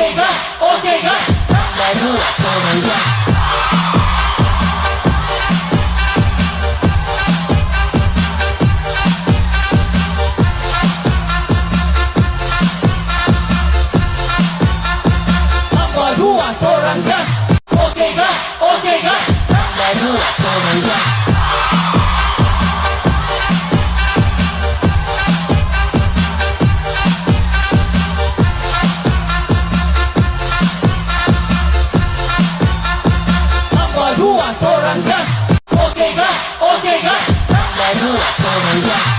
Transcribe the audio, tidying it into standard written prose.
Okay guys, okay guys. Baru turun gas. Tambah dua turun gas. Okay guys, okay guys. Baru turun gas. Dua turun gas. Okay guys, okay guys. Baru turun gas.